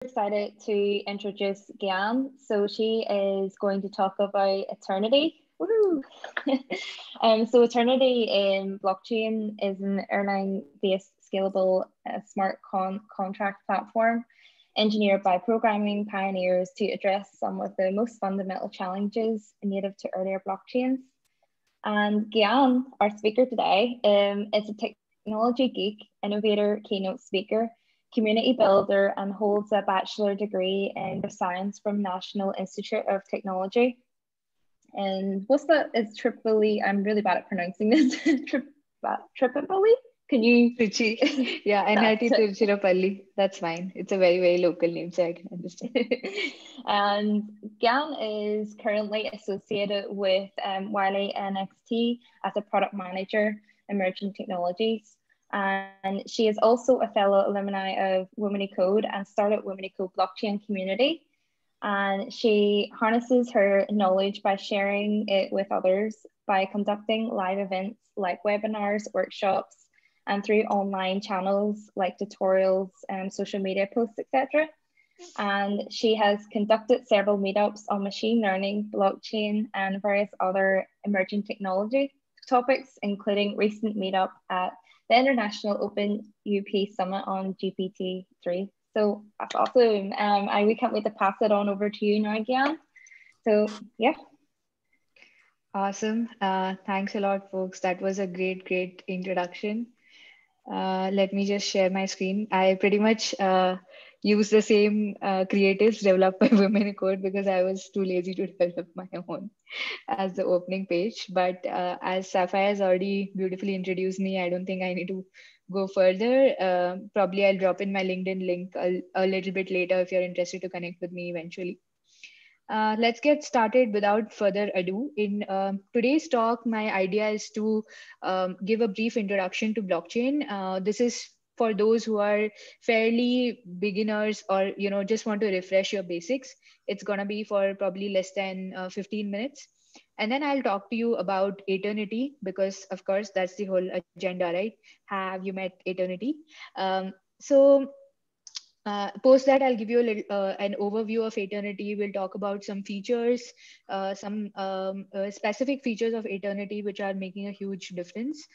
excited to introduce Gian. So she is going to talk about Eternity. Woo! So Eternity in blockchain is an Erlang-based scalable smart contract platform engineered by programming pioneers to address some of the most fundamental challenges native to earlier blockchains. And Gian, our speaker today, is a technology geek, innovator, keynote speaker, community builder, and holds a bachelor degree in science from National Institute of Technology. And what's that? It's Tripoli. I'm really bad at pronouncing this. Tripoli? Can you? Trichy. Yeah, NIT That's it. Tiruchirappalli. That's fine. It's a very, very local name, so I can understand. And Gan is currently associated with Wiley NXT as a product manager, emerging technologies. And she is also a fellow alumni of Women Code and started Women Code blockchain community. And she harnesses her knowledge by sharing it with others by conducting live events like webinars, workshops, and through online channels like tutorials, social media posts, etc. And she has conducted several meetups on machine learning, blockchain, and various other emerging technology topics, including recent meetup at the International Open UP Summit on GPT-3. So that's awesome. We can't wait to pass it on over to you now, Gian. So yeah. Awesome. Thanks a lot, folks. That was a great, great introduction. Let me just share my screen. I pretty much use the same creatives developed by Women in Code because I was too lazy to develop my own as the opening page. But as Sapphire has already beautifully introduced me, I don't think I need to go further. Probably I'll drop in my LinkedIn link a little bit later if you're interested to connect with me eventually. Let's get started without further ado. In today's talk, my idea is to give a brief introduction to blockchain. This is for those who are fairly beginners or just want to refresh your basics. It's gonna be for probably less than 15 minutes. And then I'll talk to you about eternity because, of course, that's the whole agenda, right? Have you met eternity? So post that, I'll give you a little an overview of Eternity. We'll talk about some features, some specific features of Eternity which are making a huge difference,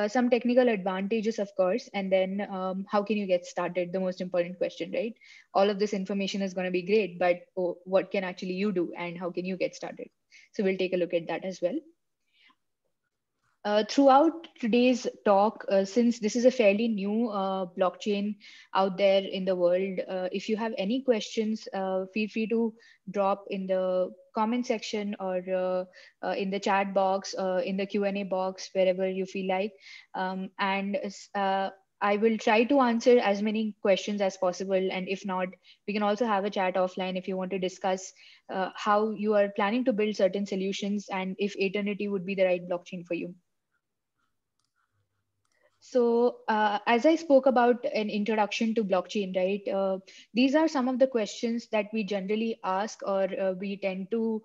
some technical advantages, of course, and then how can you get started? The most important question, right? All of this information is going to be great, but what can actually you do and how can you get started? So we'll take a look at that as well. Throughout today's talk, since this is a fairly new blockchain out there in the world, if you have any questions, feel free to drop in the comment section or in the chat box, in the Q&A box, wherever you feel like. And I will try to answer as many questions as possible. And if not, we can also have a chat offline if you want to discuss how you are planning to build certain solutions and if Eternity would be the right blockchain for you. So, as I spoke about an introduction to blockchain, right? These are some of the questions that we generally ask or we tend to,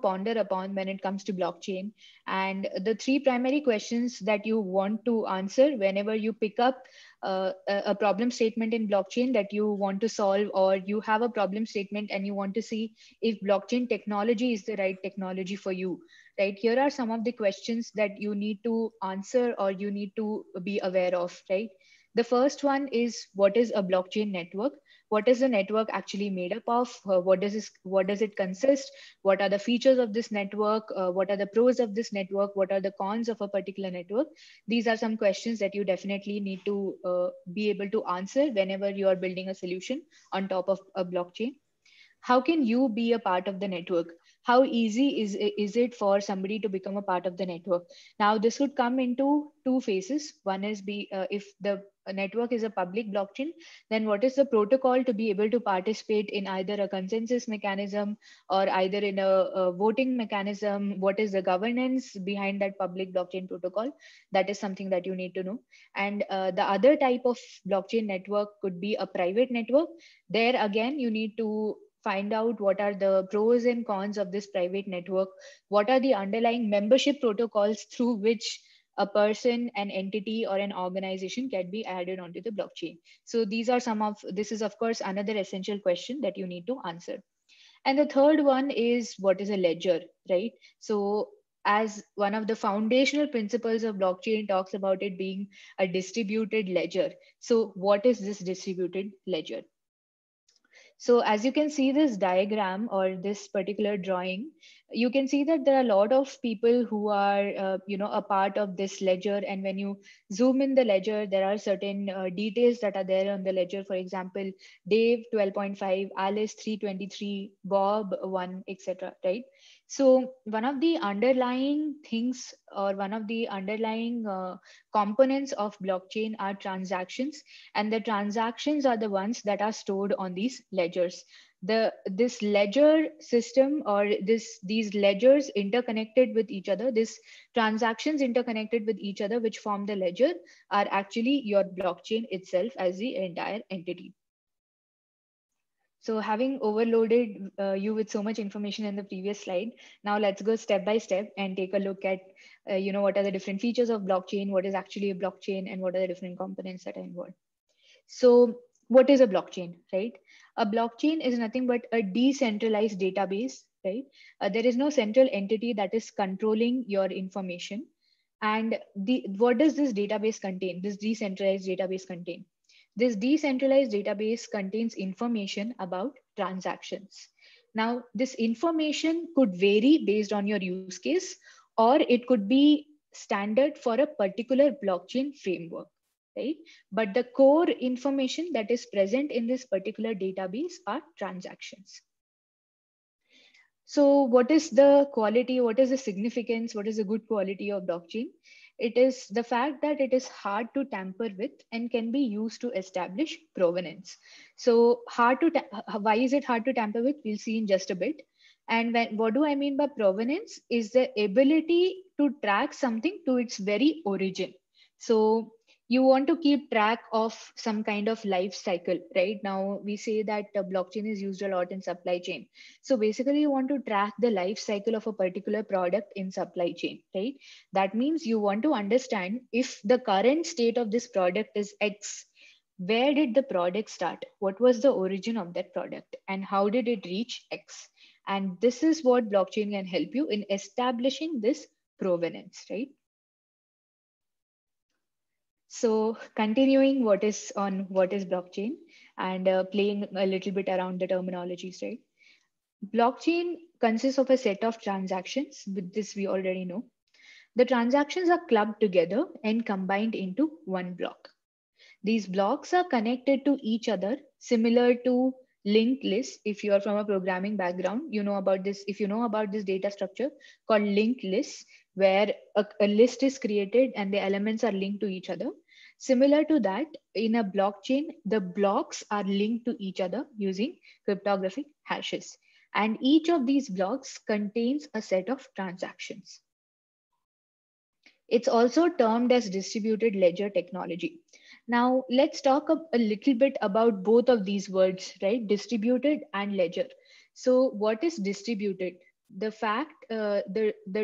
ponder upon when it comes to blockchain. And the three primary questions that you want to answer whenever you pick up a problem statement in blockchain that you want to solve, or you have a problem statement and you want to see if blockchain technology is the right technology for you, right? Here are some of the questions that you need to answer or you need to be aware of, right? The first one is, what is a blockchain network? What is the network actually made up of? What does it consist? What are the features of this network? What are the pros of this network? What are the cons of a particular network? These are some questions that you definitely need to be able to answer whenever you are building a solution on top of a blockchain. How can you be a part of the network? How easy is it for somebody to become a part of the network? Now, this would come into two phases. One is if the network is a public blockchain, then what is the protocol to be able to participate in either a consensus mechanism or either in a voting mechanism? What is the governance behind that public blockchain protocol? That is something that you need to know. And the other type of blockchain network could be a private network. There again, you need to find out what are the pros and cons of this private network. What are the underlying membership protocols through which a person, an entity, or an organization can be added onto the blockchain. So these are some of, this is of course another essential question that you need to answer. And the third one is, what is a ledger, right? So as one of the foundational principles of blockchain talks about it being a distributed ledger. So what is this distributed ledger? So as you can see this diagram or this particular drawing, you can see that there are a lot of people who are, a part of this ledger. And when you zoom in the ledger, there are certain details that are there on the ledger. For example, Dave 12.5, Alice 323, Bob 1, etc. Right? So one of the underlying things, or one of the underlying components of blockchain are transactions, and the transactions are the ones that are stored on these ledgers. This ledger system, or these ledgers interconnected with each other, these transactions interconnected with each other, which form the ledger, are actually your blockchain itself as the entire entity. So having overloaded you with so much information in the previous slide, now let's go step by step and take a look at, what are the different features of blockchain, what is actually a blockchain, and what are the different components that are involved. So what is a blockchain, right? A blockchain is nothing but a decentralized database, right? There is no central entity that is controlling your information. And what does this database contain? This decentralized database contain? This decentralized database contains information about transactions. Now, this information could vary based on your use case, or it could be standard for a particular blockchain framework, right? But the core information that is present in this particular database are transactions. So what is the quality? What is the significance? What is the good quality of blockchain? It is the fact that it is hard to tamper with and can be used to establish provenance. So why is it hard to tamper with? We'll see in just a bit. And what do I mean by provenance? Is the ability to track something to its very origin. So you want to keep track of some kind of life cycle, right? Now we say that blockchain is used a lot in supply chain. So basically you want to track the life cycle of a particular product in supply chain, right? That means you want to understand if the current state of this product is X, where did the product start? What was the origin of that product? And how did it reach X? And this is what blockchain can help you in establishing this provenance, right? So continuing what is blockchain, and playing a little bit around the terminologies, right? Blockchain consists of a set of transactions. With this, we already know. The transactions are clubbed together and combined into one block. These blocks are connected to each other, similar to linked lists. If you are from a programming background, you know about this. If you know about this data structure called linked lists, where a list is created and the elements are linked to each other. Similar to that, in a blockchain, the blocks are linked to each other using cryptographic hashes. And each of these blocks contains a set of transactions. It's also termed as distributed ledger technology. Now, let's talk a little bit about both of these words, right? Distributed and ledger. So what is distributed? The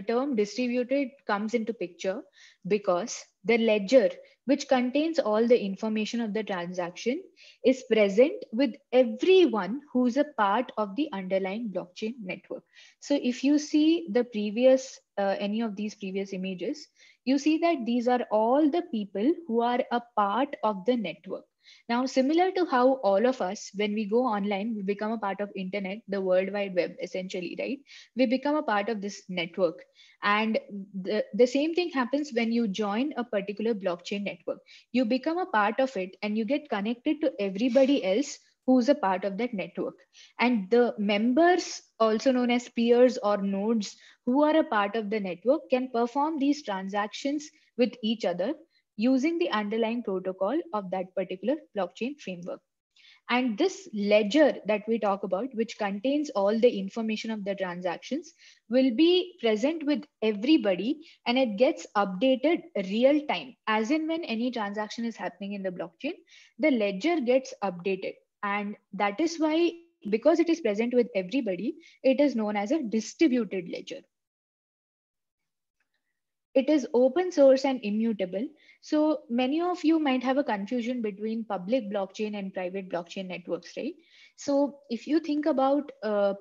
term distributed comes into picture because the ledger, which contains all the information of the transaction, is present with everyone who's a part of the underlying blockchain network. So if you see the previous, any of these previous images, you see that these are all the people who are a part of the network. Now, similar to how all of us, when we go online, we become a part of internet, the World Wide Web, essentially, right? We become a part of this network. And the same thing happens when you join a particular blockchain network. You become a part of it and you get connected to everybody else who's a part of that network. And the members, also known as peers or nodes, who are a part of the network, can perform these transactions with each other using the underlying protocol of that particular blockchain framework. And this ledger that we talk about, which contains all the information of the transactions, will be present with everybody, and it gets updated real time. As in when any transaction is happening in the blockchain, the ledger gets updated. And that is why, because it is present with everybody, it is known as a distributed ledger. it is open source and immutable. So many of you might have a confusion between public blockchain and private blockchain networks, right? So if you think about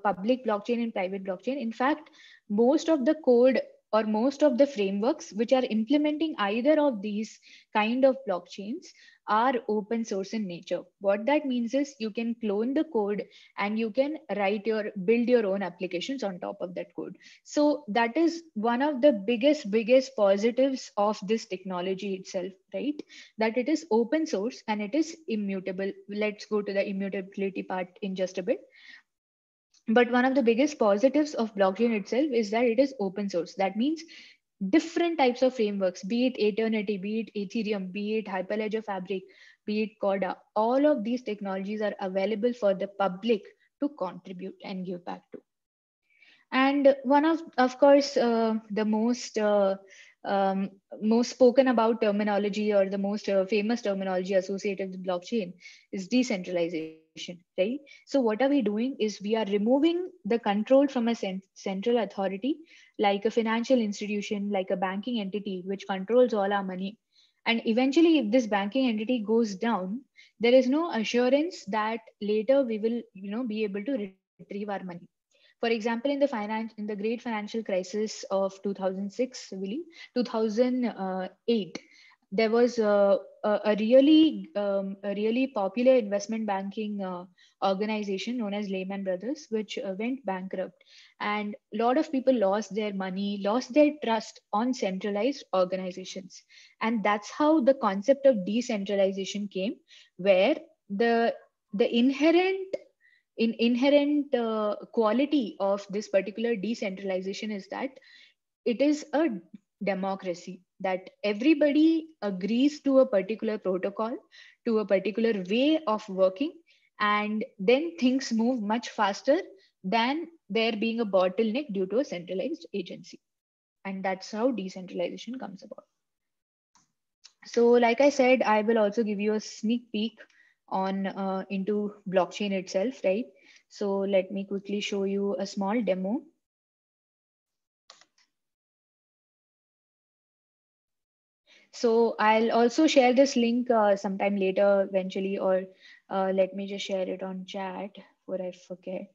public blockchain and private blockchain, in fact, most of the code or most of the frameworks which are implementing either of these kind of blockchains are open source in nature. What that means is you can clone the code and you can build your own applications on top of that code. So that is one of the biggest positives of this technology itself, right? That it is open source and it is immutable. Let's go to the immutability part in just a bit. But one of the biggest positives of blockchain itself is that it is open source. That means different types of frameworks, be it Eternity, be it Ethereum, be it Hyperledger Fabric, be it Corda, all of these technologies are available for the public to contribute and give back to. And one of course, the most spoken about terminology, or the most famous terminology associated with blockchain, is decentralization, right? So what are we doing is we are removing the control from a central authority, like a financial institution, like a banking entity, which controls all our money. And eventually, if this banking entity goes down, there is no assurance that later we will, be able to retrieve our money. For example, in the great financial crisis of 2006, I believe, 2008, there was a really popular investment banking organization known as Lehman Brothers, which went bankrupt, and a lot of people lost their money, lost their trust on centralized organizations. And that's how the concept of decentralization came, where the inherent quality of this particular decentralization is that it is a democracy, that everybody agrees to a particular protocol, to a particular way of working, and then things move much faster than there being a bottleneck due to a centralized agency. And that's how decentralization comes about. So like I said, I will also give you a sneak peek on into blockchain itself, right? So let me quickly show you a small demo. So I'll also share this link sometime later eventually, or let me just share it on chat before I forget.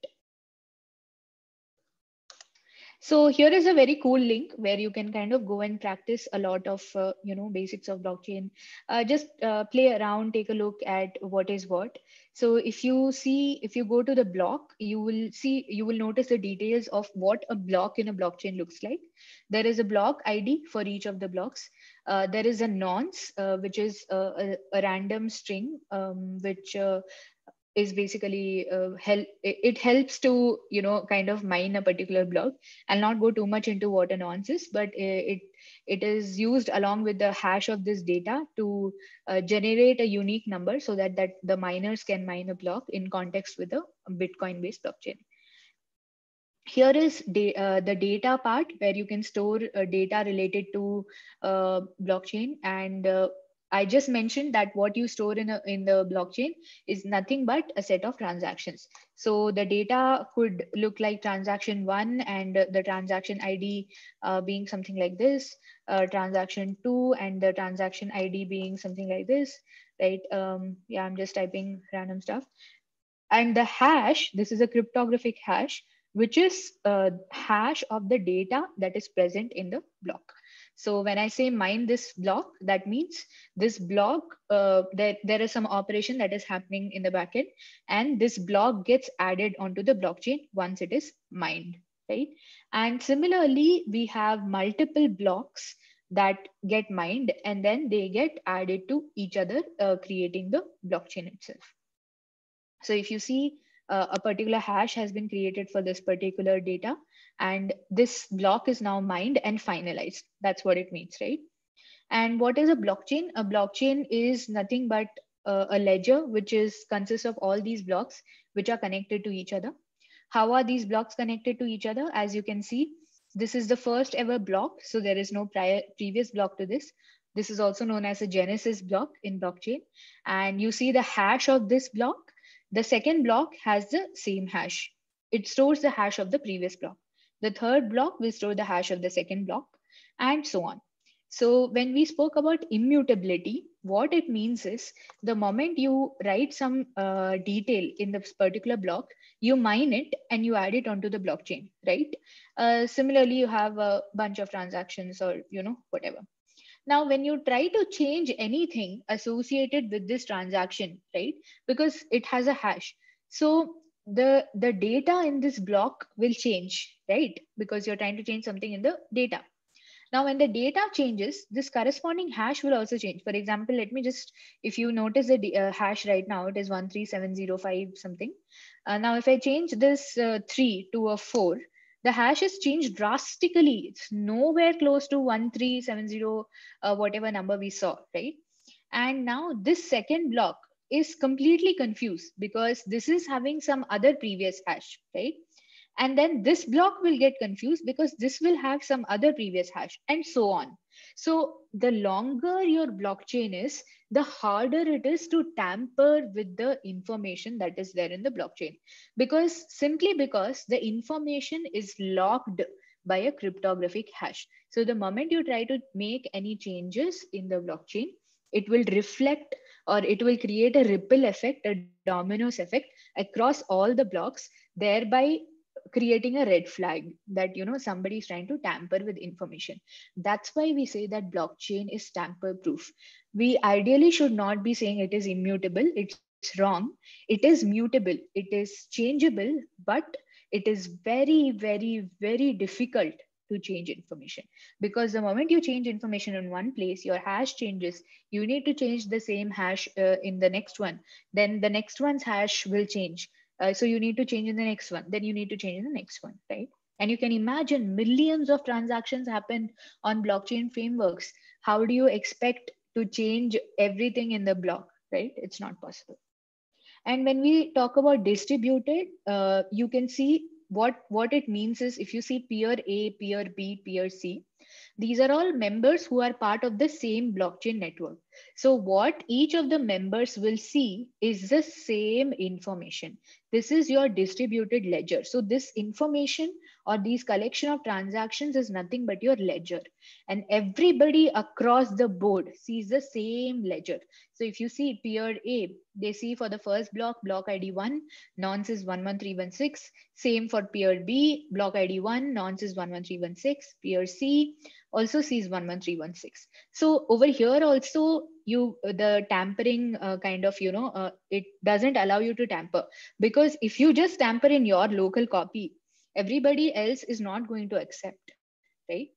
So here is a very cool link where you can kind of go and practice a lot of, basics of blockchain. Just play around, take a look at what is what. So if you go to the block, you will notice the details of what a block in a blockchain looks like. There is a block ID for each of the blocks. There is a nonce, which is a random string, which is basically it helps to kind of mine a particular block. I'll not go too much into what a nonce is, but it is used along with the hash of this data to generate a unique number, so that the miners can mine a block in context with a Bitcoin based blockchain. Here is the data part, where you can store data related to blockchain. And I just mentioned that what you store in the blockchain is nothing but a set of transactions. So the data could look like transaction 1 and the transaction ID being something like this, transaction 2 and the transaction ID being something like this, right? Yeah, I'm just typing random stuff. And the hash, this is a cryptographic hash, which is a hash of the data that is present in the block. So when I say mine this block, that means this block, there is some operation that is happening in the backend, and this block gets added onto the blockchain once it is mined, right? And similarly, we have multiple blocks that get mined, and then they get added to each other, creating the blockchain itself. So if you see a particular hash has been created for this particular data, and this block is now mined and finalized. That's what it means, right? And what is a blockchain? A blockchain is nothing but a ledger, which consists of all these blocks, which are connected to each other. How are these blocks connected to each other? As you can see, this is the first ever block. So there is no previous block to this. This is also known as a Genesis block in blockchain. And you see the hash of this block. The second block has the same hash. It stores the hash of the previous block. The third block will store the hash of the second block, and so on. So when we spoke about immutability, what it means is the moment you write some detail in this particular block, you mine it and you add it onto the blockchain, right? Similarly, you have a bunch of transactions or, whatever. Now, when you try to change anything associated with this transaction, right? Because it has a hash. So the data in this block will change, right? Because you're trying to change something in the data. Now, when the data changes, this corresponding hash will also change. For example, let me just, if you notice the hash right now, it is 13705 something. Now, if I change this 3 to a 4, the hash has changed drastically. It's nowhere close to 1370, whatever number we saw, right? And now this second block is completely confused because this is having some other previous hash, right? And then this block will get confused because this will have some other previous hash, and so on. So the longer your blockchain is, the harder it is to tamper with the information that is there in the blockchain, because simply because the information is locked by a cryptographic hash. So the moment you try to make any changes in the blockchain, it will reflect, or it will create a ripple effect, a dominoes effect across all the blocks, thereby creating a red flag that somebody is trying to tamper with information. That's why we say that blockchain is tamper proof. We ideally should not be saying it is immutable. It's wrong. It is mutable, it is changeable, but it is very, very, very difficult to change information, because the moment you change information in one place, your hash changes. You need to change the same hash in the next one, then the next one's hash will change. So you need to change in the next one, then you need to change in the next one, right? And you can imagine millions of transactions happen on blockchain frameworks. How do you expect to change everything in the block, right? It's not possible. And when we talk about distributed, you can see what it means is, if you see peer A, peer B, peer C, these are all members who are part of the same blockchain network. So what each of the members will see is the same information. This is your distributed ledger. So this information or these collection of transactions is nothing but your ledger. And everybody across the board sees the same ledger. So if you see peer A, they see for the first block, block ID 1, nonce is 11316. Same for peer B, block ID 1, nonce is 11316. Peer C also sees 11316. So over here also, the tampering it doesn't allow you to tamper, because if you just tamper in your local copy, everybody else is not going to accept, right?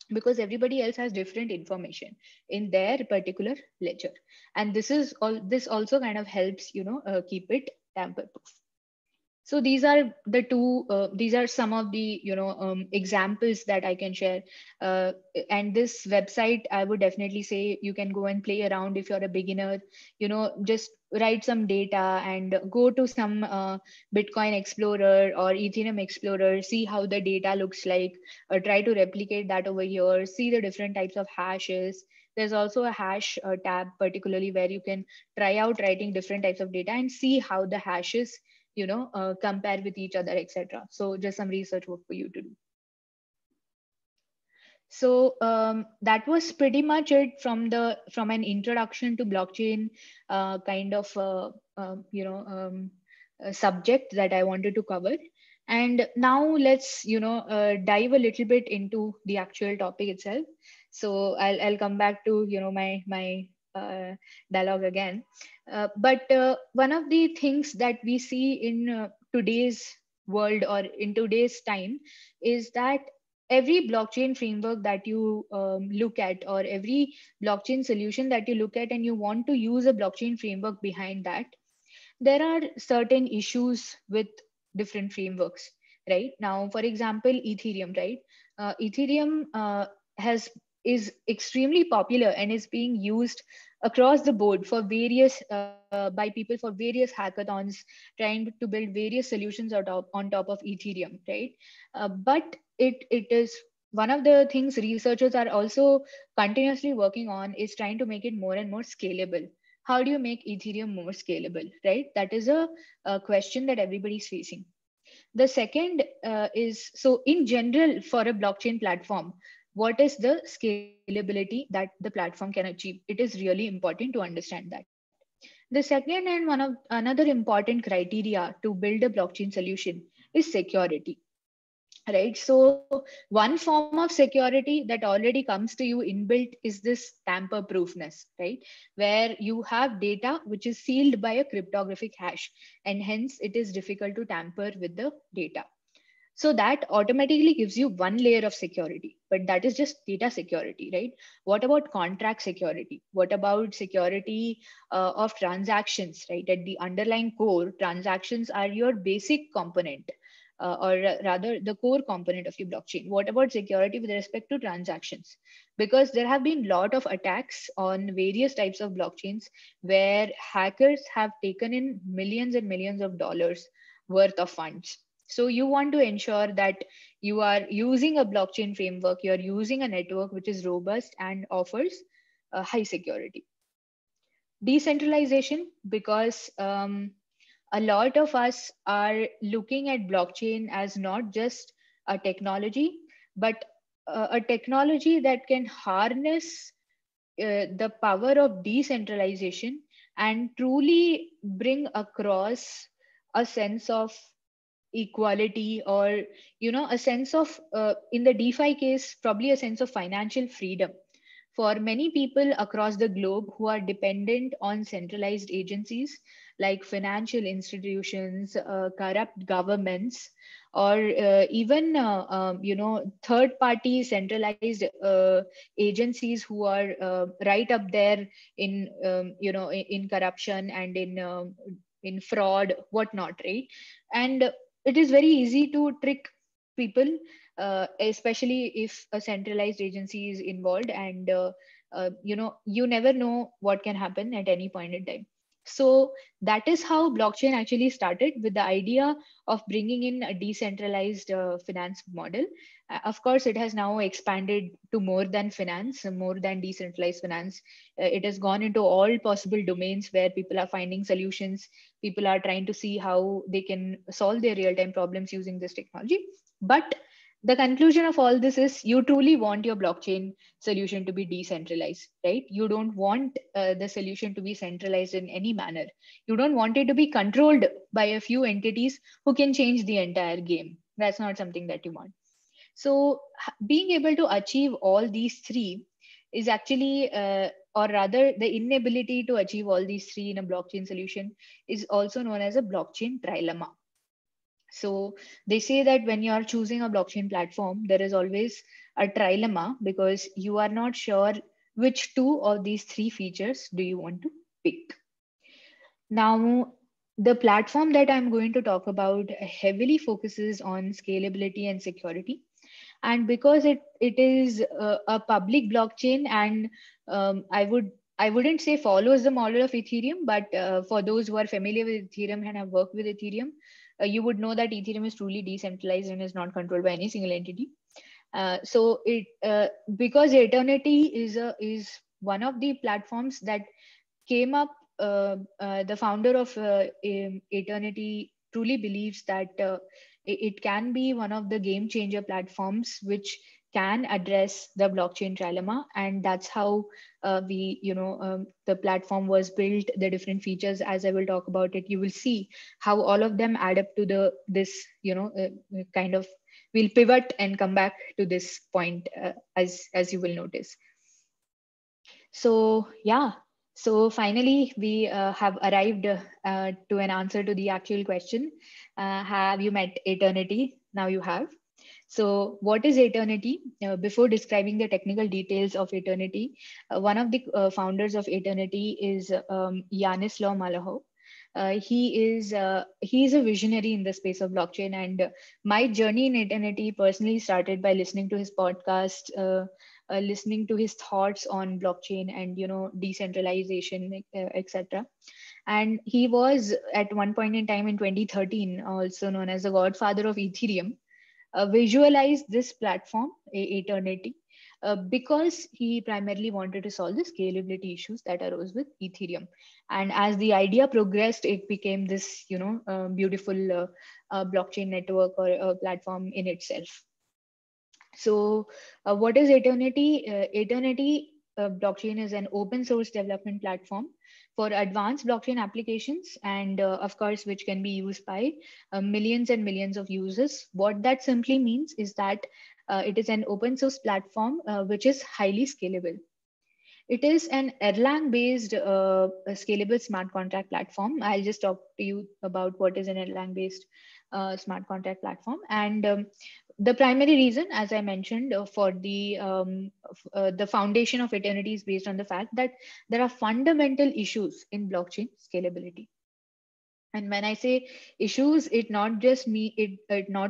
Because everybody else has different information in their particular ledger. And this also kind of helps keep it tamper proof. So these are the two, these are some of the, examples that I can share. And this website, I would definitely say you can go and play around if you're a beginner, just write some data and go to some Bitcoin Explorer or Ethereum Explorer, see how the data looks like, try to replicate that over here, see the different types of hashes. There's also a hash tab, particularly where you can try out writing different types of data and see how the hashes compare with each other, etc. So just some research work for you to do. So that was pretty much it from an introduction to blockchain subject that I wanted to cover. And now let's dive a little bit into the actual topic itself. So I'll come back to my dialogue again. But one of the things that we see in today's world or in today's time is that every blockchain framework that you look at, or every blockchain solution that you look at, and you want to use a blockchain framework behind that, there are certain issues with different frameworks, right? Now, for example, Ethereum, right? Ethereum is extremely popular and is being used across the board for various by people for various hackathons, trying to build various solutions on top of Ethereum, right? But it is one of the things researchers are also continuously working on, is trying to make it more and more scalable. How do you make Ethereum more scalable, right? That is a question that everybody's facing. The second is, so in general, for a blockchain platform, what is the scalability that the platform can achieve. It is really important to understand that. The second and one of another important criteria to build a blockchain solution is security, right? So one form of security that already comes to you inbuilt is this tamper proofness, right? Where you have data which is sealed by a cryptographic hash, and hence it is difficult to tamper with the data. So that automatically gives you one layer of security, but that is just data security, right? What about contract security? What about security of transactions, right? At the underlying core, transactions are your basic component, rather the core component of your blockchain. What about security with respect to transactions? Because there have been a lot of attacks on various types of blockchains where hackers have taken in millions and millions of dollars worth of funds. So you want to ensure that you are using a blockchain framework, you're using a network which is robust and offers high security. Decentralization, because a lot of us are looking at blockchain as not just a technology, but a technology that can harness the power of decentralization and truly bring across a sense of equality, or a sense of in the DeFi case, probably a sense of financial freedom for many people across the globe who are dependent on centralized agencies like financial institutions, corrupt governments, or even third party centralized agencies who are right up there in in corruption and in fraud, whatnot, right? And it is very easy to trick people, especially if a centralized agency is involved, and you never know what can happen at any point in time. So that is how blockchain actually started, with the idea of bringing in a decentralized finance model. Of course, it has now expanded to more than finance, more than decentralized finance. It has gone into all possible domains where people are finding solutions. People are trying to see how they can solve their real-time problems using this technology. But the conclusion of all this is you truly want your blockchain solution to be decentralized, right? You don't want the solution to be centralized in any manner. You don't want it to be controlled by a few entities who can change the entire game. That's not something that you want. So being able to achieve all these three is actually, or rather the inability to achieve all these three in a blockchain solution is also known as a blockchain trilemma. So they say that when you are choosing a blockchain platform, there is always a trilemma, because you are not sure which two of these three features do you want to pick. Now, the platform that I'm going to talk about heavily focuses on scalability and security. And because it is a public blockchain, and I wouldn't say follows the model of Ethereum, but for those who are familiar with Ethereum and have worked with Ethereum, you would know that Ethereum is truly decentralized and is not controlled by any single entity. So it because Eternity is one of the platforms that came up. The founder of Eternity truly believes that it can be one of the game changer platforms which can address the blockchain trilemma, and that's how the platform was built. The different features, as I will talk about it, you will see how all of them add up to this kind of, we'll pivot and come back to this point as you will notice. So yeah, so finally we have arrived to an answer to the actual question. Have you met Eternity? Now you have. So what is Eternity? Before describing the technical details of Eternity, one of the founders of Eternity is Yanislaw Malaho. He is a visionary in the space of blockchain, and my journey in Eternity personally started by listening to his podcast, listening to his thoughts on blockchain and decentralization, etc. And he was at one point in time in 2013 also known as the godfather of Ethereum. Visualized this platform, Eternity, because he primarily wanted to solve the scalability issues that arose with Ethereum. And as the idea progressed, it became this, beautiful blockchain network or platform in itself. So what is Eternity? Eternity blockchain is an open source development platform for advanced blockchain applications, and of course, which can be used by millions and millions of users. What that simply means is that it is an open source platform which is highly scalable. It is an Erlang based scalable smart contract platform. I'll just talk to you about what is an Erlang based smart contract platform. And the primary reason, as I mentioned, for the foundation of Eternity is based on the fact that there are fundamental issues in blockchain scalability. And when I say issues, it not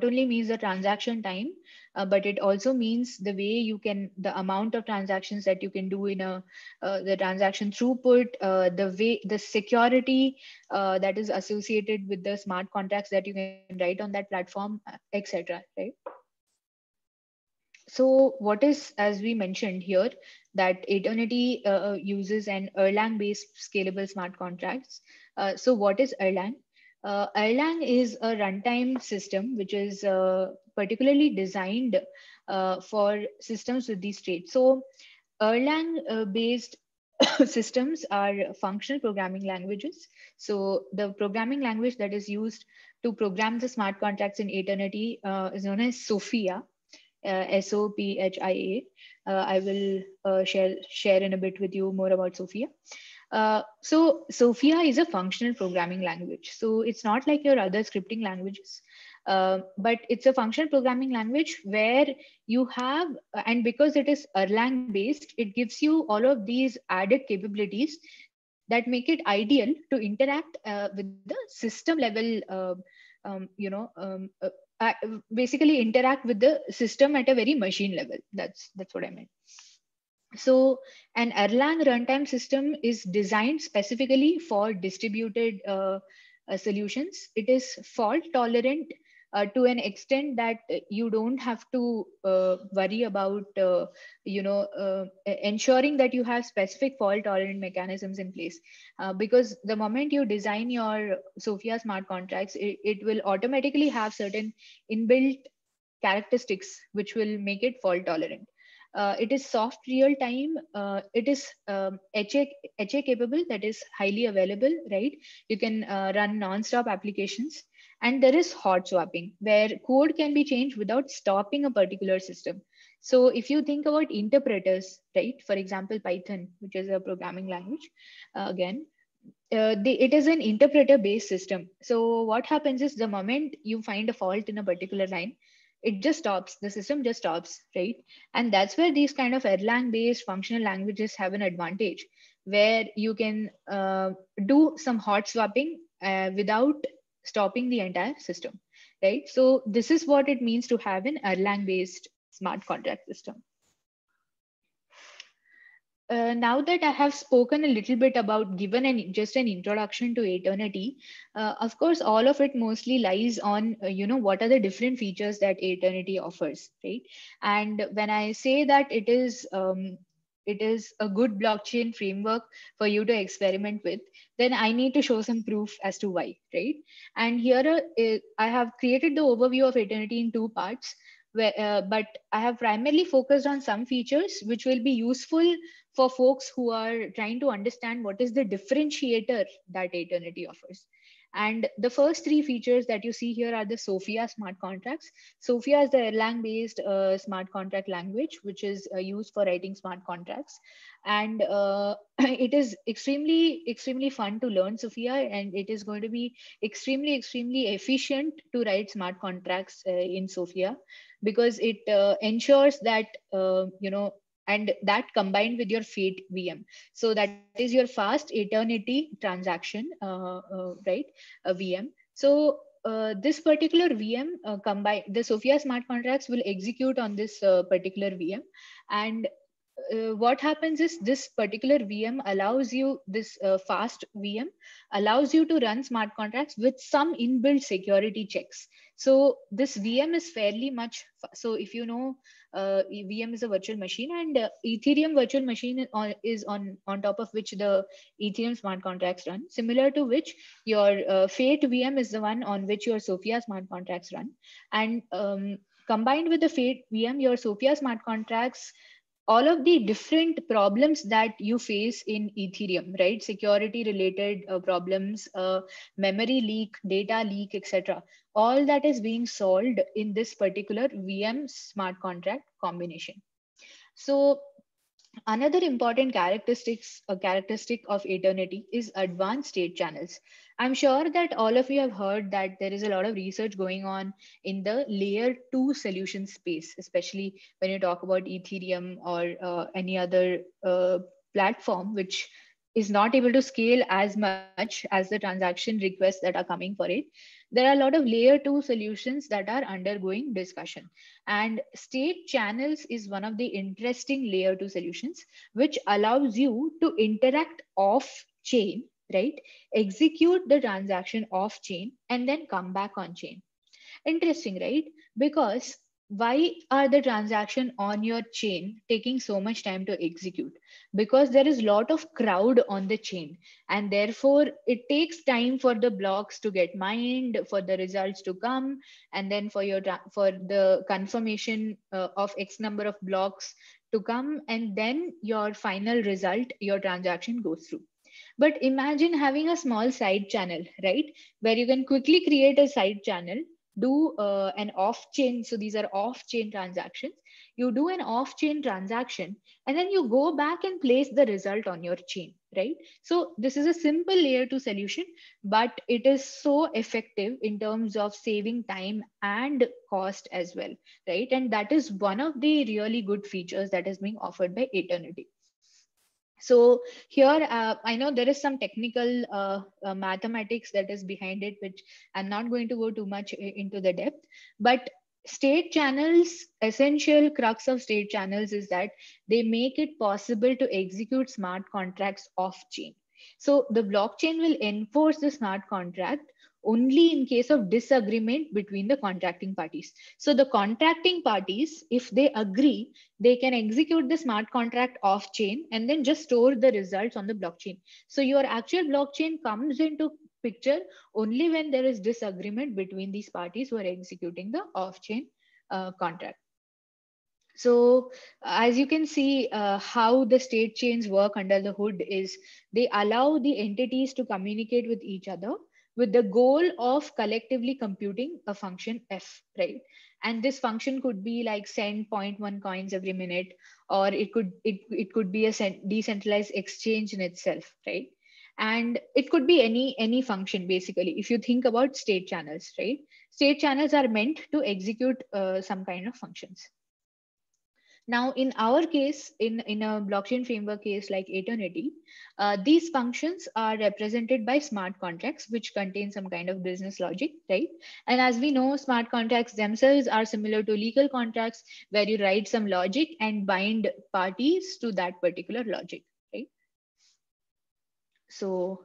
only means the transaction time, but it also means the way the amount of transactions that you can do in the transaction throughput, the security that is associated with the smart contracts that you can write on that platform, etc. Right? So what is, as we mentioned here, that Eternity uses an Erlang-based scalable smart contracts. So what is Erlang? Erlang is a runtime system which is particularly designed for systems with these traits. So Erlang-based systems are functional programming languages. So the programming language that is used to program the smart contracts in Eternity is known as Sophia. Sophia. I will share in a bit with you more about Sophia. So Sophia is a functional programming language. So it's not like your other scripting languages, but it's a functional programming language where you have, and because it is Erlang based, it gives you all of these added capabilities that make it ideal to interact with the system level, basically interact with the system at a very machine level. That's what I meant. So an Erlang runtime system is designed specifically for distributed solutions. It is fault tolerant to an extent that you don't have to worry about, ensuring that you have specific fault tolerant mechanisms in place. Because the moment you design your Sophia smart contracts, it will automatically have certain inbuilt characteristics which will make it fault tolerant. It is soft real time. It is HA capable, that is highly available, right? You can run non-stop applications. And there is hot swapping, where code can be changed without stopping a particular system. So if you think about interpreters, right? For example, Python, which is a programming language, it is an interpreter based system. So what happens is the moment you find a fault in a particular line, it just stops, the system just stops, right? And that's where these kind of Erlang based functional languages have an advantage, where you can do some hot swapping without stopping the entire system, right? So this is what it means to have an Erlang based smart contract system. Now that I have spoken a little bit about, given just an introduction to Eternity, of course, all of it mostly lies on, what are the different features that Eternity offers, right? And when I say that it is a good blockchain framework for you to experiment with, then I need to show some proof as to why, right? And here I have created the overview of Eternity in two parts. But I have primarily focused on some features which will be useful for folks who are trying to understand what is the differentiator that Eternity offers. And the first three features that you see here are the Sophia smart contracts. Sophia is the Erlang-based smart contract language, which is used for writing smart contracts. And it is extremely fun to learn Sophia, and it is going to be extremely efficient to write smart contracts in Sophia, because it ensures that, and that combined with your Fate VM. So that is your fast Eternity transaction, right? A VM. So this particular VM the Sophia smart contracts will execute on this particular VM. And what happens is this particular VM allows you, this fast VM allows you to run smart contracts with some inbuilt security checks. So this VM is fairly much, so if you know, VM is a virtual machine, and Ethereum virtual machine is on top of which the Ethereum smart contracts run, similar to which your Fate VM is the one on which your Sophia smart contracts run. And combined with the Fate VM, your Sophia smart contracts, all of the different problems that you face in Ethereum, right? Security related problems, memory leak, data leak, etc. All that is being solved in this particular VM smart contract combination. So another important characteristic of Eternity is advanced state channels. I'm sure that all of you have heard that there is a lot of research going on in the layer 2 solution space, especially when you talk about Ethereum or any other platform which is not able to scale as much as the transaction requests that are coming for it. There are a lot of layer 2 solutions that are undergoing discussion. And state channels is one of the interesting layer 2 solutions, which allows you to interact off chain, right? Execute the transaction off chain and then come back on chain. Interesting, right? Because why are the transaction on your chain taking so much time to execute? Because there is a lot of crowd on the chain, and therefore it takes time for the blocks to get mined, for the results to come, and then for the confirmation of X number of blocks to come, and then your final result, your transaction goes through. But imagine having a small side channel, right? Where you can quickly create a side channel, do an off-chain. So these are off-chain transactions. You do an off-chain transaction, and then you go back and place the result on your chain, right? So this is a simple layer 2 solution, but it is so effective in terms of saving time and cost as well, right? And that is one of the really good features that is being offered by Eternity. So here, I know there is some technical mathematics that is behind it, which I'm not going to go too much into the depth, but state channels, essential crux of state channels is that they make it possible to execute smart contracts off chain. So the blockchain will enforce the smart contract only in case of disagreement between the contracting parties. So the contracting parties, if they agree, they can execute the smart contract off chain and then just store the results on the blockchain. So your actual blockchain comes into picture only when there is disagreement between these parties who are executing the off chain contract. So as you can see, how the state chains work under the hood is they allow the entities to communicate with each other with the goal of collectively computing a function f, right? And this function could be like send 0.1 coins every minute, or it could be a decentralized exchange in itself, right? And it could be any function basically. If you think about state channels, right? State channels are meant to execute some kind of functions. Now, in our case, in a blockchain framework case like Eternity, these functions are represented by smart contracts, which contain some kind of business logic, right? And as we know, smart contracts themselves are similar to legal contracts, where you write some logic and bind parties to that particular logic, right? So,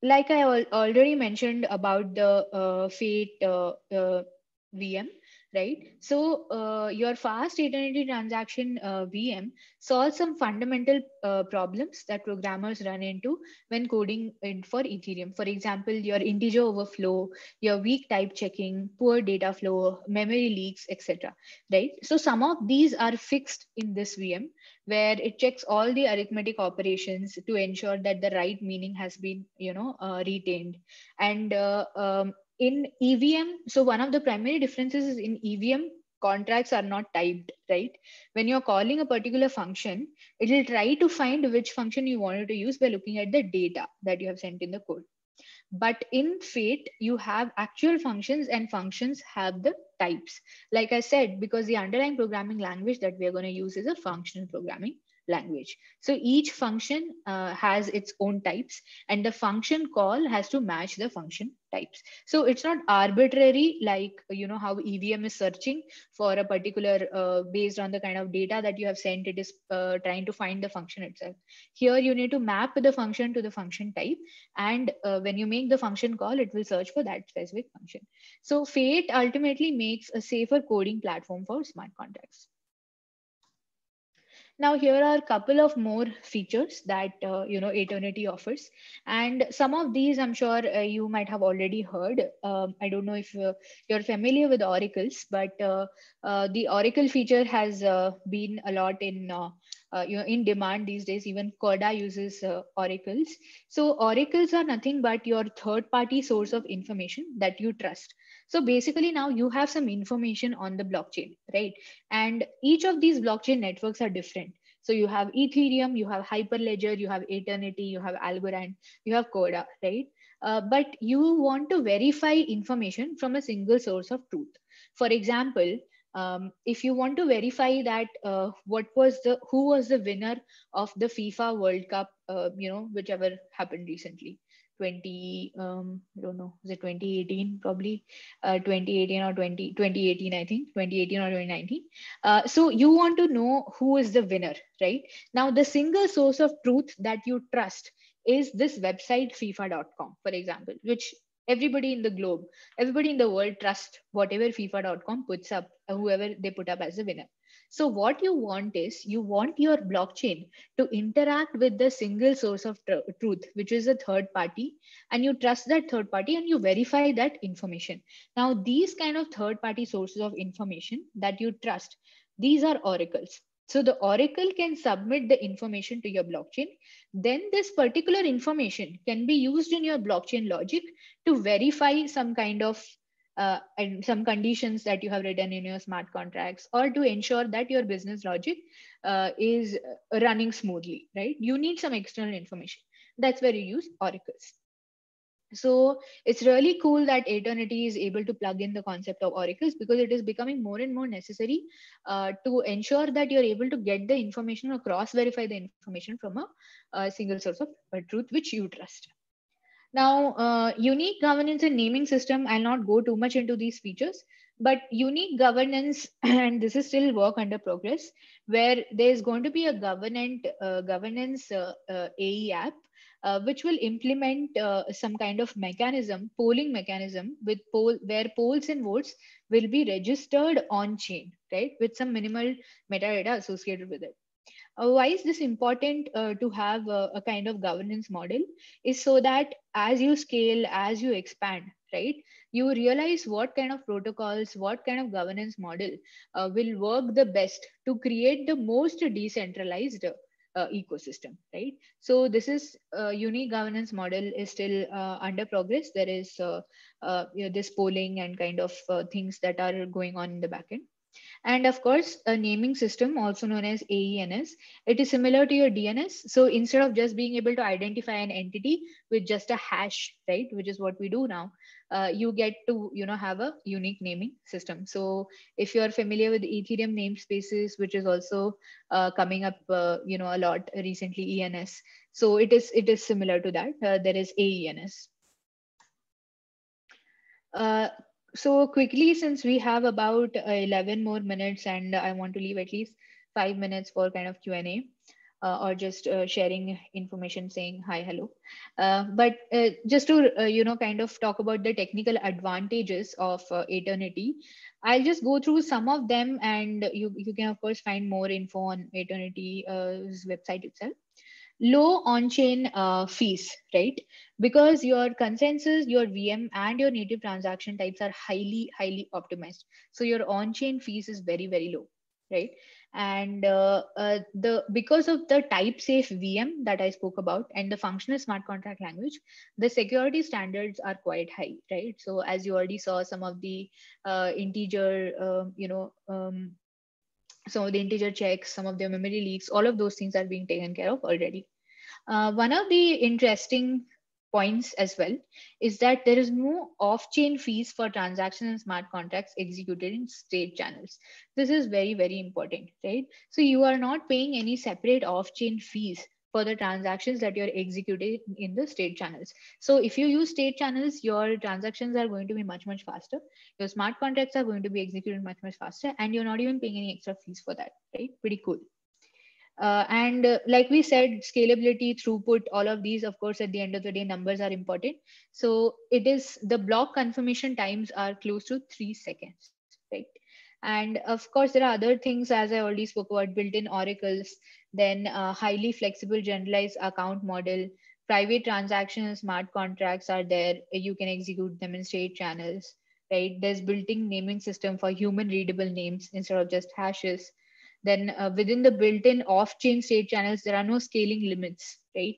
like I already mentioned about the Fate VM, right? So your fast Eternity transaction VM solves some fundamental problems that programmers run into when coding for Ethereum. For example, your integer overflow, your weak type checking, poor data flow, memory leaks, etc. Right? So some of these are fixed in this VM, where it checks all the arithmetic operations to ensure that the right meaning has been, retained. And in EVM, so one of the primary differences is in EVM, contracts are not typed, right? When you're calling a particular function, it will try to find which function you wanted to use by looking at the data that you have sent in the code. But in Fate, you have actual functions, and functions have the types. Like I said, because the underlying programming language that we're going to use is a functional programming language. So each function has its own types, and the function call has to match the function types. So it's not arbitrary, like how EVM is searching for a particular based on the kind of data that you have sent, it is trying to find the function itself. Here you need to map the function to the function type, and when you make the function call, it will search for that specific function. So Fate ultimately makes a safer coding platform for smart contracts. Now here are a couple of more features that Eternity offers, and some of these I'm sure you might have already heard. I don't know if you're familiar with oracles, but the oracle feature has been a lot in demand these days. Even Corda uses oracles. So oracles are nothing but your third-party source of information that you trust. So basically now you have some information on the blockchain, right? And each of these blockchain networks are different. So you have Ethereum, you have Hyperledger, you have Eternity, you have Algorand, you have Corda, right? But you want to verify information from a single source of truth. For example, if you want to verify that who was the winner of the FIFA World Cup, whichever happened recently, I don't know, is it 2018 probably, 2018 or 2018, I think 2018 or 2019. So you want to know who is the winner, right? Now the single source of truth that you trust is this website FIFA.com, for example, which everybody in the globe, everybody in the world trusts whatever FIFA.com puts up, whoever they put up as a winner. So what you want is, you want your blockchain to interact with the single source of truth, which is a third party, and you trust that third party and you verify that information. Now, these kind of third party sources of information that you trust, these are oracles. So the oracle can submit the information to your blockchain. Then this particular information can be used in your blockchain logic to verify some kind of and some conditions that you have written in your smart contracts, or to ensure that your business logic is running smoothly, right? You need some external information. That's where you use oracles. So it's really cool that Eternity is able to plug in the concept of oracles, because it is becoming more and more necessary to ensure that you're able to get the information or cross verify the information from a single source of truth which you trust. Now, unique governance and naming system, I'll not go too much into these features, but unique governance, and this is still work under progress, where there's going to be a governance AE app, which will implement some kind of mechanism, polling mechanism, where polls and votes will be registered on chain, right, with some minimal metadata associated with it. Why is this important to have a kind of governance model? Is so that as you scale, as you expand, right, you realize what kind of protocols, what kind of governance model will work the best to create the most decentralized ecosystem, right? So this is unique governance model is still under progress. There is this polling and kind of things that are going on in the backend. And of course, a naming system, also known as AENS, it is similar to your DNS. So instead of just being able to identify an entity with just a hash, right, which is what we do now, you get to have a unique naming system. So if you are familiar with Ethereum namespaces, which is also coming up, a lot recently, ENS. So it is similar to that. There is AENS. So quickly, since we have about 11 more minutes, and I want to leave at least 5 minutes for kind of Q&A, or just sharing information, saying hi, hello. But just to, kind of talk about the technical advantages of Eternity, I'll just go through some of them, and you can of course find more info on Eternity's website itself. Low on-chain fees, right? Because your consensus, your VM, and your native transaction types are highly optimized. So your on-chain fees is very low, right? And because of the type-safe VM that I spoke about and the functional smart contract language, the security standards are quite high, right? So as you already saw, some of the integer, some of the integer checks, some of the memory leaks, all of those things are being taken care of already. One of the interesting points as well is that there is no off-chain fees for transactions and smart contracts executed in state channels. This is very, very important, right? So you are not paying any separate off-chain fees for the transactions that you're executing in the state channels. So if you use state channels, your transactions are going to be much, much faster. Your smart contracts are going to be executed much, much faster, and you're not even paying any extra fees for that, right? Pretty cool. And like we said, scalability, throughput, all of these, of course, at the end of the day, numbers are important. So it is the block confirmation times are close to 3 seconds, right? And of course, there are other things, as I already spoke about, built-in oracles, then highly flexible generalized account model, private transactions, smart contracts are there. You can execute them in state channels, right? There's built-in naming system for human readable names instead of just hashes. Then within the built-in off-chain state channels, there are no scaling limits, right?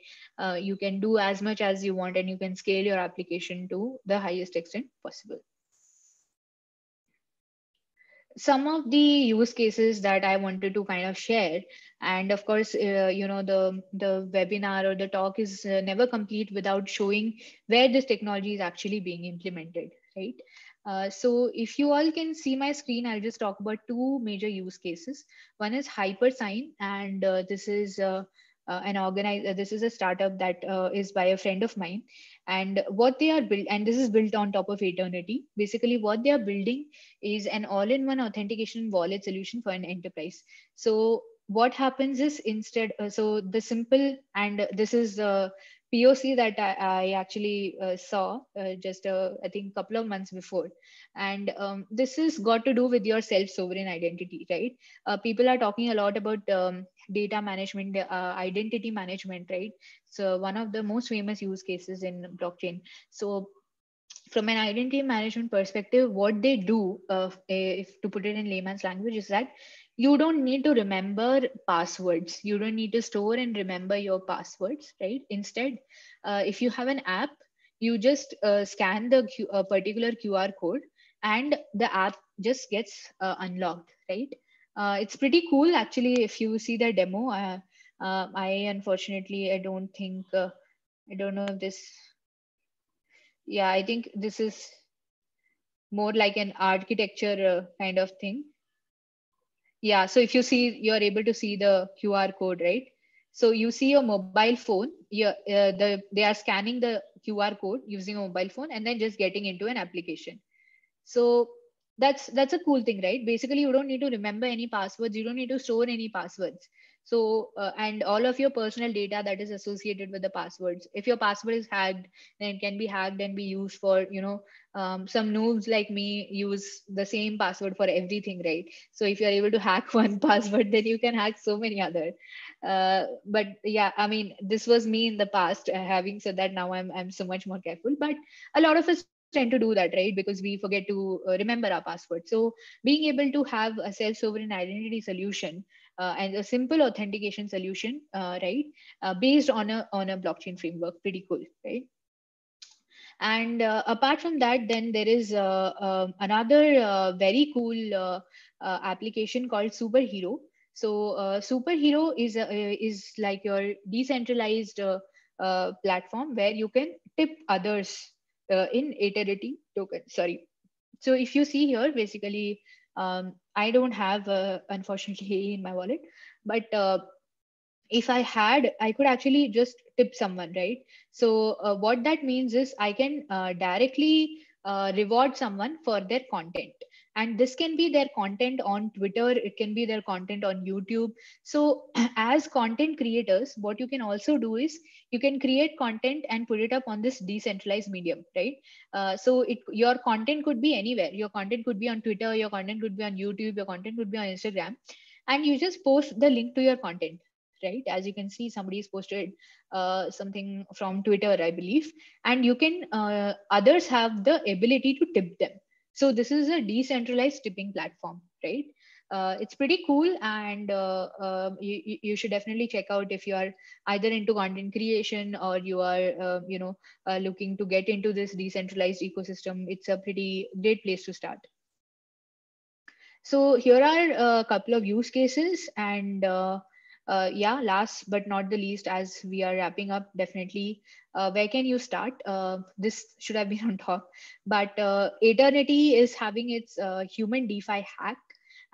You can do as much as you want, and you can scale your application to the highest extent possible. Some of the use cases that I wanted to kind of share, and of course, the webinar or the talk is never complete without showing where this technology is actually being implemented, right? So if you all can see my screen, I'll just talk about two major use cases. One is HyperSign, and this is this is a startup that is by a friend of mine, and what they are built, and this is built on top of Eternity. Basically, what they are building is an all-in-one authentication wallet solution for an enterprise. So what happens is instead, so the simple, and this is the POC that I actually saw just I think a couple of months before. And this is got to do with your self-sovereign identity, right? People are talking a lot about data management, identity management, right? So one of the most famous use cases in blockchain. So from an identity management perspective, what they do, if to put it in layman's language, is that you don't need to remember passwords. You don't need to store and remember your passwords, right? Instead, if you have an app, you just scan the particular QR code, and the app just gets unlocked, right? It's pretty cool, actually. If you see the demo, I unfortunately, I don't think, I don't know if this, yeah, I think this is more like an architecture kind of thing. Yeah, so if you see, you're able to see the QR code, right? So you see your mobile phone, they are scanning the QR code using a mobile phone and then just getting into an application. So that's a cool thing, right? Basically, you don't need to remember any passwords. You don't need to store any passwords. So and all of your personal data that is associated with the passwords. If your password is hacked, then it can be hacked and be used for, some noobs like me use the same password for everything, right? So if you're able to hack one password, then you can hack so many other. But yeah, I mean, this was me in the past. Having said that, now I'm so much more careful. But a lot of us tend to do that, right? Because we forget to remember our password. So being able to have a self-sovereign identity solution and a simple authentication solution, right, based on a blockchain framework, pretty cool, right? And apart from that, then there is another very cool application called Superhero. So Superhero is like your decentralized platform where you can tip others in Eternity token. Sorry. So if you see here, basically, I don't have unfortunately in my wallet, but if I had, I could actually just tip someone, right? So what that means is I can directly reward someone for their content. And this can be their content on Twitter, it can be their content on YouTube. So as content creators, what you can also do is you can create content and put it up on this decentralized medium, right? So your content could be anywhere. Your content could be on Twitter, your content could be on YouTube, your content could be on Instagram, and you just post the link to your content, right? As you can see, somebody's posted something from Twitter, I believe, and you can others have the ability to tip them. So this is a decentralized tipping platform, right? It's pretty cool, and you should definitely check out if you are either into content creation or you are looking to get into this decentralized ecosystem. It's a pretty great place to start. So here are a couple of use cases, and Yeah, last but not the least, as we are wrapping up, definitely, where can you start? This should have been on top, but Eternity is having its human DeFi hack.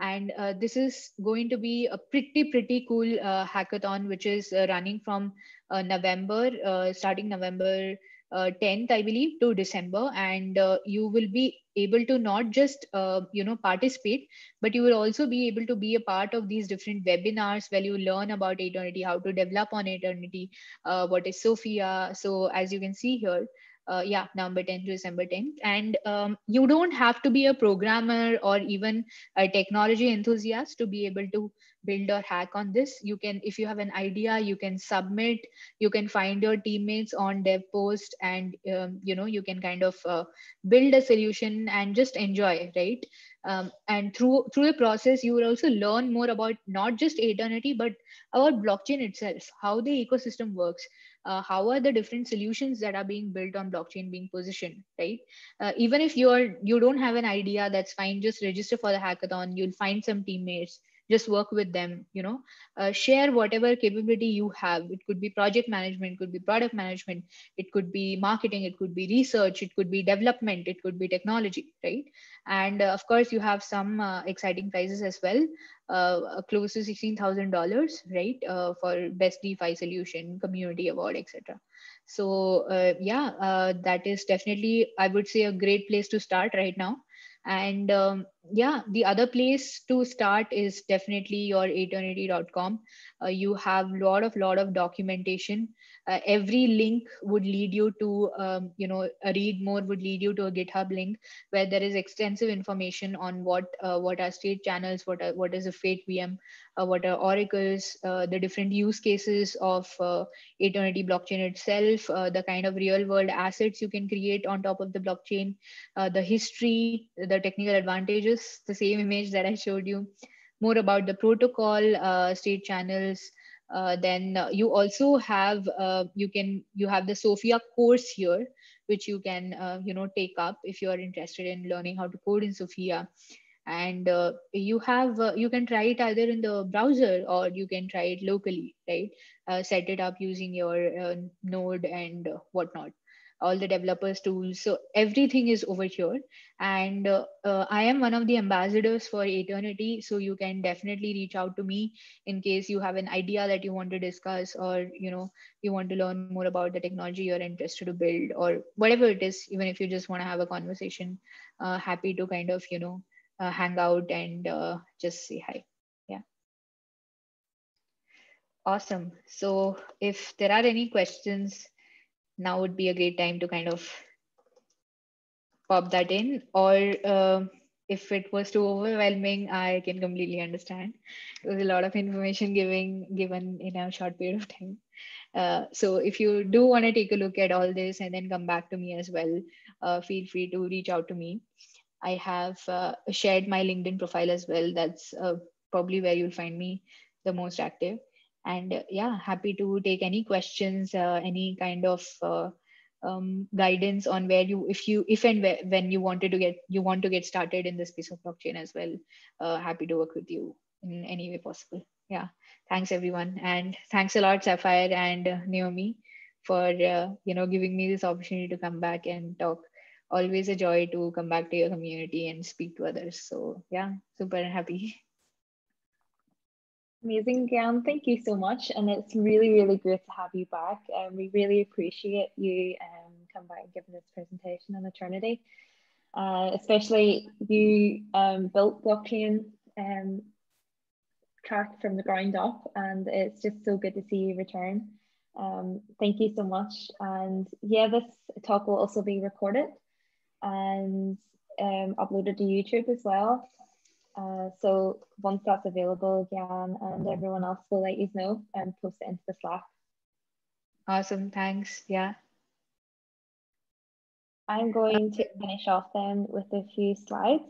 And this is going to be a pretty cool hackathon, which is running from starting November 10th, I believe, to December. And you will be able to not just, participate, but you will also be able to be a part of these different webinars where you learn about Eternity, how to develop on Eternity, what is Sophia. So as you can see here, yeah, November 10th to December 10th. And you don't have to be a programmer or even a technology enthusiast to be able to build or hack on this. You can, if you have an idea, you can submit, you can find your teammates on dev post, and you can kind of build a solution and just enjoy, right? And through the process, you will also learn more about not just Eternity, but about blockchain itself, how the ecosystem works, how are the different solutions that are being built on blockchain being positioned, right? Even if you don't have an idea, that's fine. Just register for the hackathon. You'll find some teammates, just work with them, share whatever capability you have. It could be project management, could be product management, it could be marketing, it could be research, it could be development, it could be technology, right? And of course, you have some exciting prizes as well, close to $16,000, right? For best DeFi solution, community award, etc. So yeah, that is definitely, I would say, a great place to start right now. And yeah, the other place to start is definitely your eternity.com. You have lot of documentation. Every link would lead you to, a read more would lead you to a GitHub link where there is extensive information on what are state channels, what is a Fate VM, what are oracles, the different use cases of Eternity blockchain itself, the kind of real world assets you can create on top of the blockchain, the history, the technical advantages, the same image that I showed you, more about the protocol, state channels. Then you also have you have the Sophia course here, which you can take up if you are interested in learning how to code in Sophia. And you can try it either in the browser or you can try it locally, right? Set it up using your node and whatnot, all the developers tools. So everything is over here. And I am one of the ambassadors for Eternity, so you can definitely reach out to me in case you have an idea that you want to discuss, or you want to learn more about the technology you're interested to build, or whatever it is. Even if you just want to have a conversation, happy to kind of hang out and just say hi. Yeah. Awesome. So if there are any questions, now would be a great time to kind of pop that in. Or if it was too overwhelming, I can completely understand. There's a lot of information given in a short period of time. So if you do want to take a look at all this and then come back to me as well, feel free to reach out to me. I have shared my LinkedIn profile as well. That's probably where you'll find me the most active. And yeah, happy to take any questions, any kind of guidance on where you, if and when you want to get started in the space of blockchain as well. Happy to work with you in any way possible. Yeah. Thanks everyone, and thanks a lot, Sapphire and Naomi, for giving me this opportunity to come back and talk. Always a joy to come back to your community and speak to others. So yeah, super happy. Amazing, Gyan. Thank you so much. And it's really great to have you back. We really appreciate you come back and giving this presentation on Eternity. Especially you built blockchain track from the ground up, and it's just so good to see you return. Thank you so much. And yeah, this talk will also be recorded and uploaded to YouTube as well. So once that's available, Gyan and everyone else will let you know and post it into the Slack. Awesome, thanks. Yeah. I'm going to finish off then with a few slides.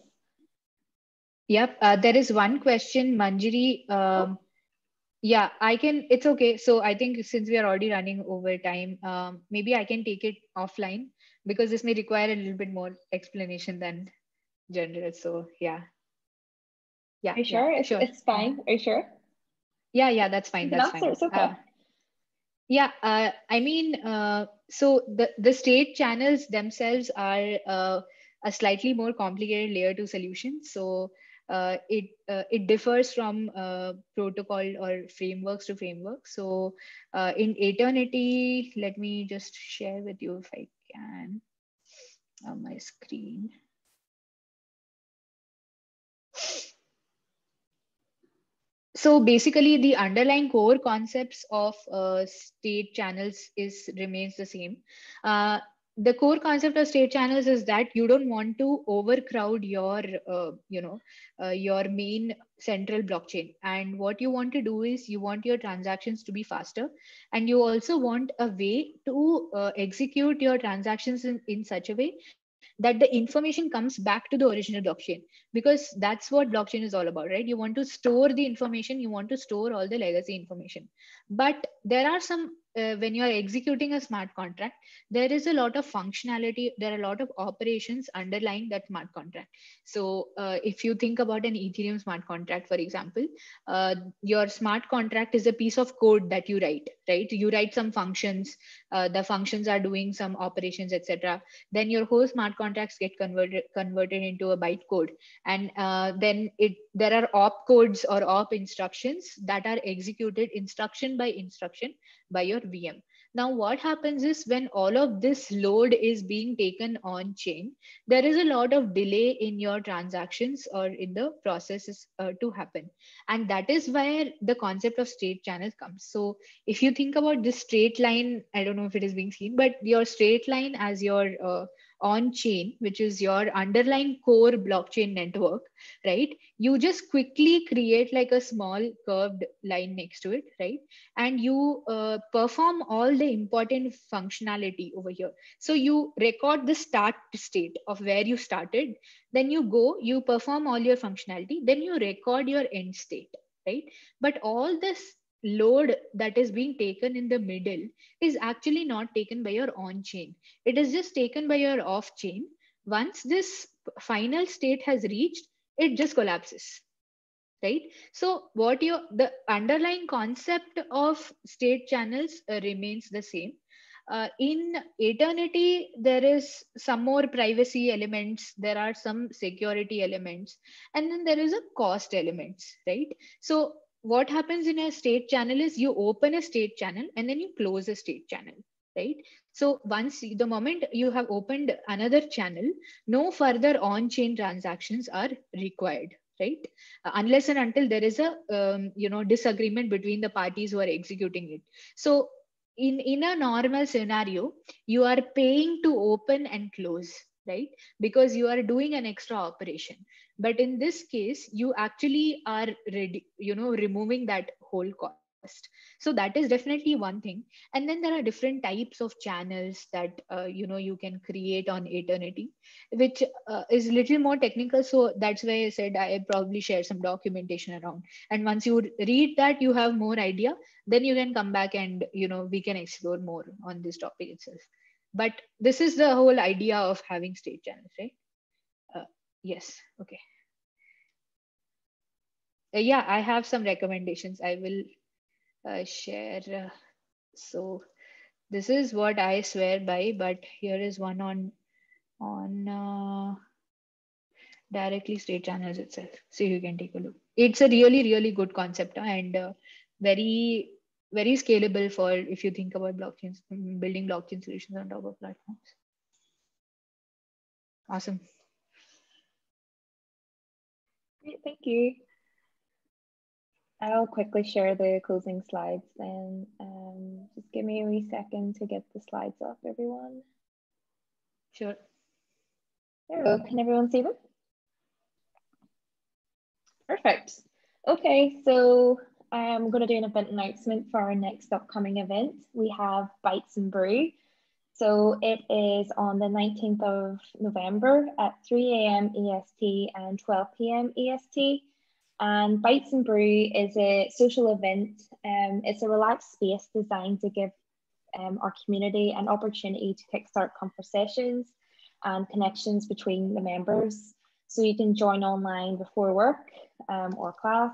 Yep, there is one question, Manjari. Yeah, I can, it's okay. So I think since we are already running over time, maybe I can take it offline because this may require a little bit more explanation than general. So yeah. Yeah. Are you sure? Yeah, sure. It's fine. Are you sure? Yeah, that's fine. You can That's answer, fine. it's okay. Yeah, I mean, so the state channels themselves are a slightly more complicated layer to solution. So it differs from protocol or frameworks to framework. So in Eternity, let me just share with you if I can on my screen. So basically, the underlying core concepts of state channels remains the same. The core concept of state channels is that you don't want to overcrowd your your main central blockchain, and what you want to do is you want your transactions to be faster, and you also want a way to execute your transactions in such a way that the information comes back to the original blockchain, because that's what blockchain is all about, right? You want to store the information, you want to store all the legacy information. But there are some when you are executing a smart contract, there is a lot of functionality, there are a lot of operations underlying that smart contract. So if you think about an Ethereum smart contract, for example, your smart contract is a piece of code that you write, right? You write some functions, the functions are doing some operations, etc. Then your whole smart contracts get converted into a bytecode, and then there are op codes or op instructions that are executed instruction by instruction by your VM. Now what happens is, when all of this load is being taken on chain, there is a lot of delay in your transactions or in the processes to happen, and that is where the concept of state channels comes. So if you think about this straight line, I don't know if it is being seen, but your straight line as your on chain, which is your underlying core blockchain network, right? You just quickly create like a small curved line next to it, right? And you perform all the important functionality over here. So you record the start state of where you started, then you go, you perform all your functionality, then you record your end state, right? But all this load that is being taken in the middle is actually not taken by your on chain. It is just taken by your off chain. Once this final state has reached, it just collapses, right? So what the underlying concept of state channels remains the same. In Eternity, there is some more privacy elements, there are some security elements, and then there is a cost elements, right? So what happens in a state channel is you open a state channel and then you close a state channel, right? So once the moment you have opened another channel, no further on-chain transactions are required, right? Unless and until there is a disagreement between the parties who are executing it. So in a normal scenario, you are paying to open and close, right? Because you are doing an extra operation. But in this case, you actually are removing that whole cost. So that is definitely one thing. And then there are different types of channels that you can create on Eternity, which is a little more technical. So that's why I said I probably share some documentation around. And once you read that, you have more idea, then you can come back and we can explore more on this topic itself. But this is the whole idea of having state channels, right? Yes. Okay. Yeah, I have some recommendations I will share. So this is what I swear by, but here is one on directly state channels itself, so you can take a look. It's a really good concept, and very scalable for if you think about blockchains, building blockchain solutions on top of platforms. Awesome. Great, thank you. I'll quickly share the closing slides then. Just give me a wee second to get the slides up, everyone. Sure. There we go. Can everyone see them? Perfect. Okay, so I'm going to do an event announcement for our next upcoming event. We have Bytes and Brew. So it is on the 19th of November at 3 a.m. EST and 12 p.m. EST. And Bytes and Brew is a social event. It's a relaxed space designed to give our community an opportunity to kickstart conversations and connections between the members. So you can join online before work or class,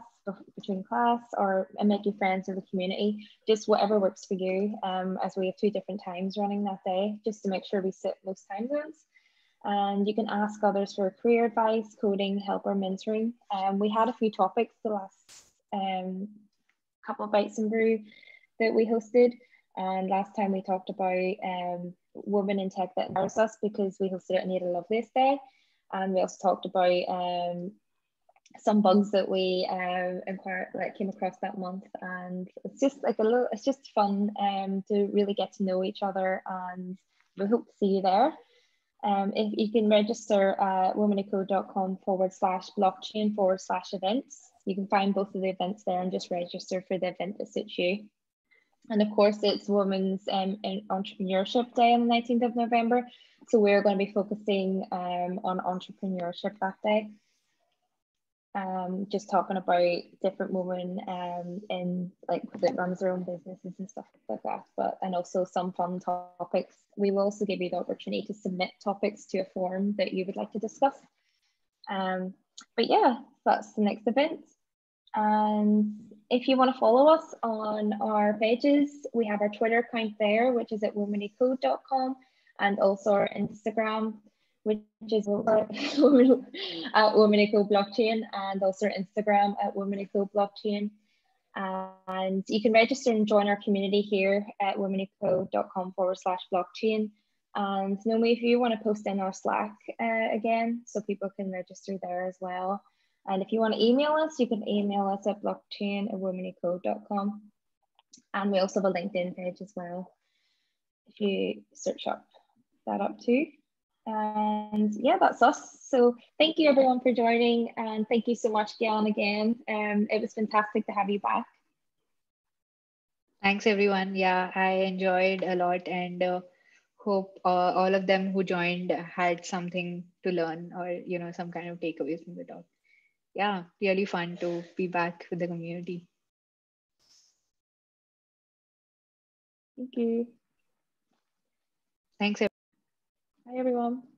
between class or making friends in the community, just whatever works for you, as we have 2 different times running that day, just to make sure we sit most time zones. And you can ask others for career advice, coding, help, or mentoring. We had a few topics the last couple of Bites and Brew that we hosted. And last time we talked about women in tech that inspires us, because we hosted it on Ada Lovelace Day. And we also talked about some bugs that we came across that month. And it's just like it's just fun to really get to know each other, and we hope to see you there. If you can register at womanofcode.com/blockchain/events. You can find both of the events there and just register for the event that suits you. And of course, it's Women's Entrepreneurship Day on the 19th of November. So we're going to be focusing on entrepreneurship that day. Just talking about different women in that runs their own businesses and stuff like that, and also some fun topics. We will also give you the opportunity to submit topics to a forum that you would like to discuss. But yeah, that's the next event. And if you want to follow us on our pages, we have our Twitter account there, which is at womanecode.com, and also our Instagram, which is at Womanecode Blockchain, and also our Instagram at Womanecode Blockchain. And you can register and join our community here at womanecode.com/blockchain. And Naomi, if you want to post in our Slack again, so people can register there as well. And if you want to email us, you can email us at blockchain@womanecode.com. And we also have a LinkedIn page as well, if you search that up too. And yeah, that's us. So thank you everyone for joining, and thank you so much, Gian, again. It was fantastic to have you back. Thanks everyone. Yeah, I enjoyed a lot, and hope all of them who joined had something to learn, or some kind of takeaways from the talk. Yeah, really fun to be back with the community. Thank you. Thanks. Bye everyone.